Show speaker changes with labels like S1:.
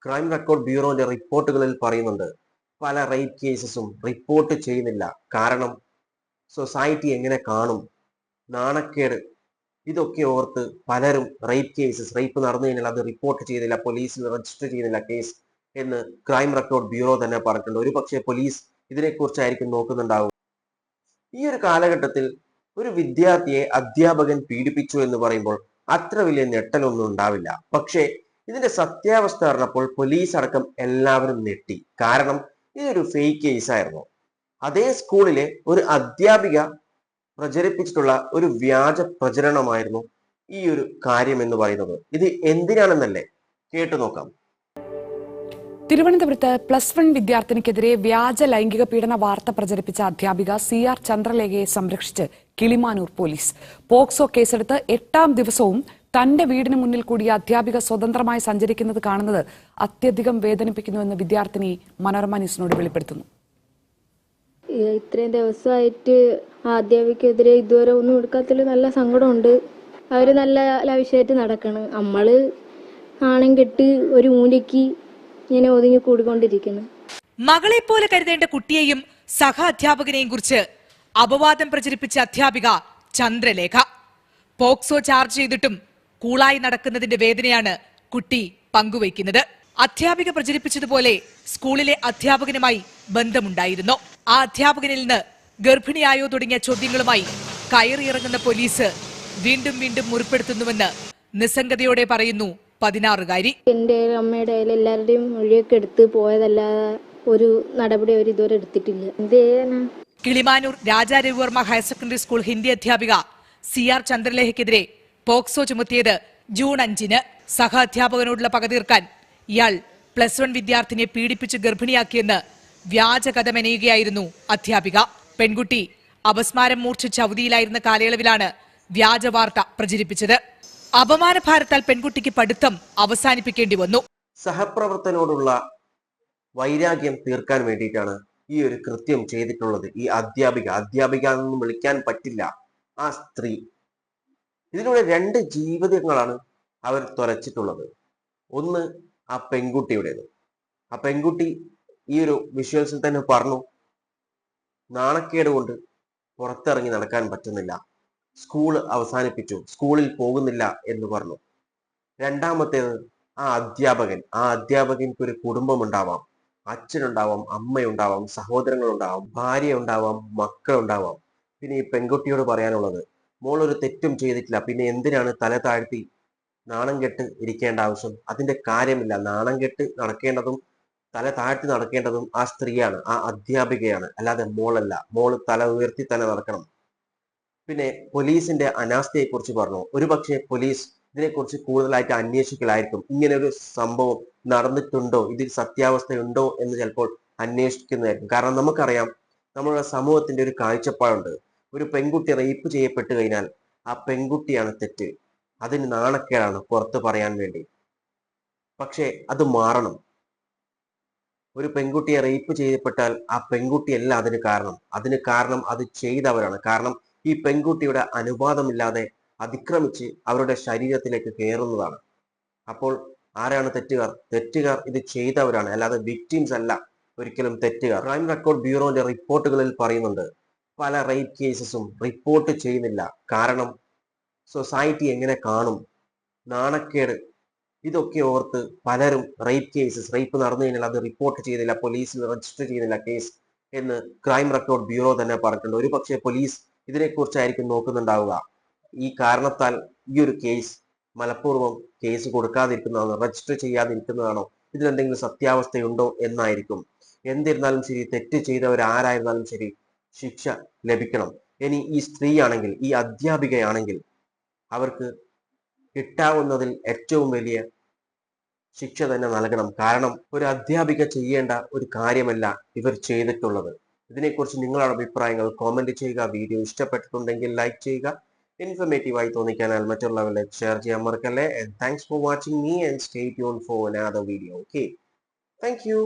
S1: Crime record ബ്യൂറോന്റെ റിപ്പോർട്ടുകളിൽ പറയുന്നുണ്ട്, പല റേപ്പ് കേസസും റിപ്പോർട്ട് ചെയ്യുന്നില്ല. കാരണം സൊസൈറ്റി എങ്ങനെ കാണും, നാണക്കേട്, ഇതൊക്കെ ഓർത്ത് പലരും റേപ്പ് നടന്നു കഴിഞ്ഞാൽ അത് റിപ്പോർട്ട് ചെയ്യുന്നില്ല, പോലീസിൽ രജിസ്റ്റർ ചെയ്യുന്നില്ല കേസ് എന്ന് ക്രൈം റെക്കോർഡ് ബ്യൂറോ തന്നെ പറഞ്ഞിട്ടുണ്ട്. ഒരു പക്ഷേ പോലീസ് ഇതിനെക്കുറിച്ചായിരിക്കും നോക്കുന്നുണ്ടാവും. ഈ ഒരു കാലഘട്ടത്തിൽ ഒരു വിദ്യാർത്ഥിയെ അധ്യാപകൻ പീഡിപ്പിച്ചു എന്ന് പറയുമ്പോൾ അത്ര വലിയ ഞെട്ടലൊന്നും ഉണ്ടാവില്ല. പക്ഷേ ഇതിന്റെ സത്യാവസ്ഥ അറിഞ്ഞപ്പോൾ പോലീസ് അടക്കം എല്ലാവരും ഞെട്ടി. കാരണം ഇതൊരു ഫേക്ക് കേസ് ആയിരുന്നു. അതേ സ്കൂളിലെ ഒരു അധ്യാപിക പ്രചരിപ്പിച്ചിട്ടുള്ള ഒരു വ്യാജ പ്രചരണമായിരുന്നു ഈ ഒരു കാര്യം എന്ന് പറയുന്നത്. ഇത് എന്തിനാണെന്നല്ലേ, കേട്ടു നോക്കാം.
S2: തിരുവനന്തപുരത്ത് +1 വിദ്യാർത്ഥിനിക്കെതിരെ വ്യാജ ലൈംഗിക പീഡന വാർത്ത പ്രചരിപ്പിച്ച അധ്യാപിക CR ചന്ദ്രലേഖയെ സംരക്ഷിച്ച് കിളിമാനൂർ പോലീസ്. പോക്സോ കേസെടുത്ത് 8ാം ദിവസവും തന്റെ വീടിന് മുന്നിൽ കൂടി അധ്യാപിക സ്വതന്ത്രമായി സഞ്ചരിക്കുന്നത് കാണുന്നത് അത്യധികം വേദനിപ്പിക്കുന്നുവെന്ന് വിദ്യാർത്ഥിനി മനോരമ ന്യൂസിനോട് വെളിപ്പെടുത്തുന്നു.
S3: ഇത്രയും ദിവസമായിട്ട് അധ്യാപികക്കെതിരെ ഇതുവരെ ഒന്നും എടുക്കാത്തതിൽ നല്ല സങ്കടമുണ്ട്. അവര് നല്ല ലവിഷായിട്ട് നടക്കണം. നമ്മള് ആണം കെട്ട് ഒരു മൂലയ്ക്ക് ഇങ്ങനെ ഒതുങ്ങി കൂടിക്കൊണ്ടിരിക്കുന്നു.
S4: മകളെ പോലെ കരുതേണ്ട കുട്ടിയെയും സഹ അധ്യാപകനെയും കുറിച്ച് അപവാദം പ്രചരിപ്പിച്ച അധ്യാപിക ചന്ദ്രലേഖ. പോക്സോ ചാർജ് ചെയ്തിട്ടും കൂളായി നടക്കുന്നതിന്റെ വേദനയാണ് കുട്ടി പങ്കുവയ്ക്കുന്നത്. അധ്യാപിക പ്രചരിപ്പിച്ചതുപോലെ സ്കൂളിലെ അധ്യാപകനുമായി ബന്ധമുണ്ടായിരുന്നു. ആ അധ്യാപകനിൽ നിന്ന് ഗർഭിണിയായോ തുടങ്ങിയ ചോദ്യങ്ങളുമായി കയറിയിറങ്ങുന്ന പോലീസ് വീണ്ടും വീണ്ടും മുറിപ്പെടുത്തുന്നുവെന്ന് നിസ്സംഗതയോടെ പറയുന്നു 16-കാരി.
S3: എന്റെ അമ്മയുടെ എല്ലാവരുടെയും മൊഴിയൊക്കെ എടുത്ത് പോയതല്ലാതെ ഒരു നടപടി അവർ ഇതുവരെ എടുത്തിട്ടില്ല. എന്ത് ചെയ്യാനാ?
S4: Kilimanoor Raja Ravi Varma higher secondary school Hindi അധ്യാപിക CR ചന്ദ്രലേഖയ്ക്കെതിരെ പോക്സോ ചുമത്തിയത് ജൂൺ 5-ന്. സഹ അധ്യാപകനോടുള്ള പക തീർക്കാൻ ഇയാൾ +1 വിദ്യാർത്ഥിനിയെ പീഡിപ്പിച്ച് ഗർഭിണിയാക്കിയെന്ന് വ്യാജകഥ മെനയുകയായിരുന്നു അധ്യാപിക. പെൺകുട്ടി അപസ്മാരം മൂർച്ഛിച്ച അവധിയിലായിരുന്ന കാലയളവിലാണ് വ്യാജ വാർത്ത പ്രചരിപ്പിച്ചത്. അപമാനഭാരത്താൽ പെൺകുട്ടിക്ക് പഠിത്തം അവസാനിപ്പിക്കേണ്ടി വന്നു.
S1: സഹപ്രവർത്തനോടുള്ള വൈരാഗ്യം തീർക്കാൻ വേണ്ടിയിട്ടാണ് ഈ ഒരു കൃത്യം ചെയ്തിട്ടുള്ളത്. ഈ അധ്യാപിക എന്നൊന്നും വിളിക്കാൻ പറ്റില്ല, ആ സ്ത്രീ. ഇതിലൂടെ 2 ജീവിതങ്ങളാണ് അവർ തുലച്ചിട്ടുള്ളത്. ഒന്ന് ആ പെൺകുട്ടിയുടേത്. ആ പെൺകുട്ടി ഈ ഒരു വിഷ്വൽസിൽ തന്നെ പറഞ്ഞു, നാണക്കേട് കൊണ്ട് പുറത്തിറങ്ങി നടക്കാൻ പറ്റുന്നില്ല, സ്കൂൾ അവസാനിപ്പിച്ചു, സ്കൂളിൽ പോകുന്നില്ല എന്ന് പറഞ്ഞു. രണ്ടാമത്തേത് ആ അധ്യാപകൻക്ക് ഒരു കുടുംബം ഉണ്ടാവാം, അച്ഛനുണ്ടാവാം, അമ്മയുണ്ടാവാം, സഹോദരങ്ങളുണ്ടാവാം, ഭാര്യ ഉണ്ടാവാം, മക്കളുണ്ടാവാം. പിന്നെ ഈ പെൺകുട്ടിയോട് പറയാനുള്ളത്, മോൾ ഒരു തെറ്റും ചെയ്തിട്ടില്ല, പിന്നെ എന്തിനാണ് തല താഴ്ത്തി നാണം കെട്ട് ഇരിക്കേണ്ട ആവശ്യം? അതിന്റെ കാര്യമില്ല. നാണം കെട്ട് നടക്കേണ്ടതും തല താഴ്ത്തി നടക്കേണ്ടതും ആ സ്ത്രീയാണ്, ആ അധ്യാപികയാണ്, അല്ലാതെ മോളല്ല. മോള് തല ഉയർത്തി തന്നെ നടക്കണം. പിന്നെ പോലീസിന്റെ അനാസ്ഥയെ കുറിച്ച് പറഞ്ഞു. ഒരുപക്ഷെ പോലീസ് ഇതിനെക്കുറിച്ച് കൂടുതലായിട്ട് അന്വേഷിക്കലായിരിക്കും. ഇങ്ങനെ ഒരു സംഭവം നടന്നിട്ടുണ്ടോ, ഇതിൽ സത്യാവസ്ഥയുണ്ടോ എന്ന് ചിലപ്പോൾ അന്വേഷിക്കുന്നതായിരിക്കും. കാരണം നമുക്കറിയാം, നമ്മുടെ സമൂഹത്തിന്റെ ഒരു കാഴ്ചപ്പാടുണ്ട്, ഒരു പെൺകുട്ടി റേപ്പ് ചെയ്യപ്പെട്ടു കഴിഞ്ഞാൽ ആ പെൺകുട്ടിയാണ് തെറ്റ്, അതിന് നാണക്കേടാണ് പുറത്ത് പറയാൻ വേണ്ടി. പക്ഷെ അത് മാറണം. ഒരു പെൺകുട്ടിയെ റേപ്പ് ചെയ്യപ്പെട്ടാൽ ആ പെൺകുട്ടിയല്ല അതിന് കാരണം അത് ചെയ്തവരാണ്. കാരണം ഈ പെൺകുട്ടിയുടെ അനുവാദമില്ലാതെ അതിക്രമിച്ച് അവരുടെ ശരീരത്തിലേക്ക് കയറുന്നതാണ്. അപ്പോൾ ആരാണ് തെറ്റുകാർ ഇത് ചെയ്തവരാണ്, അല്ലാതെ വിക്ടിംസ് അല്ല ഒരിക്കലും തെറ്റുകാർ. ക്രൈം റെക്കോർഡ് ബ്യൂറോന്റെ റിപ്പോർട്ടുകളിൽ പറയുന്നുണ്ട്, പല റേപ്പ് കേസസും റിപ്പോർട്ട് ചെയ്യുന്നില്ല. കാരണം സൊസൈറ്റി എങ്ങനെ കാണും, നാണക്കേട്, ഇതൊക്കെ ഓർത്ത് പലരും റേപ്പ് നടന്നു കഴിഞ്ഞാൽ അത് റിപ്പോർട്ട് ചെയ്യുന്നില്ല, പോലീസിൽ രജിസ്റ്റർ ചെയ്യുന്നില്ല കേസ് എന്ന് ക്രൈം റെക്കോർഡ് ബ്യൂറോ തന്നെ പറഞ്ഞിട്ടുണ്ട്. ഒരു പക്ഷേ പോലീസ് ഇതിനെക്കുറിച്ചായിരിക്കും നോക്കുന്നുണ്ടാവുക. ഈ കാരണത്താൽ ഈ ഒരു കേസ് മനഃപൂർവ്വം കേസ് കൊടുക്കാതിരിക്കുന്നതാണോ, രജിസ്റ്റർ ചെയ്യാതിരിക്കുന്നതാണോ, ഇതിലെന്തെങ്കിലും സത്യാവസ്ഥയുണ്ടോ എന്നായിരിക്കും. എന്നിരുന്നാലും ശരി, തെറ്റ് ചെയ്തവരാരായിരുന്നാലും ശരി, ശിക്ഷ ലഭിക്കണം. ഇനി ഈ സ്ത്രീയാണെങ്കിൽ, ഈ അധ്യാപികയാണെങ്കിൽ, അവർക്ക് കിട്ടാവുന്നതിൽ ഏറ്റവും വലിയ ശിക്ഷ തന്നെ നൽകണം. കാരണം ഒരു അധ്യാപിക ചെയ്യേണ്ട ഒരു കാര്യമല്ല ഇവർ ചെയ്തിട്ടുള്ളത്. ഇതിനെക്കുറിച്ച് നിങ്ങളുടെ അഭിപ്രായങ്ങൾ കോമന്റ് ചെയ്യുക. വീഡിയോ ഇഷ്ടപ്പെട്ടിട്ടുണ്ടെങ്കിൽ ലൈക്ക് ചെയ്യുക. ഇൻഫർമേറ്റീവ് ആയി തോന്നിക്കാനാൽ മറ്റുള്ളവരിലേക്ക് ഷെയർ ചെയ്യാൻ മറക്കല്ലേ. And thanks for watching me and stay tuned for another video. Okay, thank you.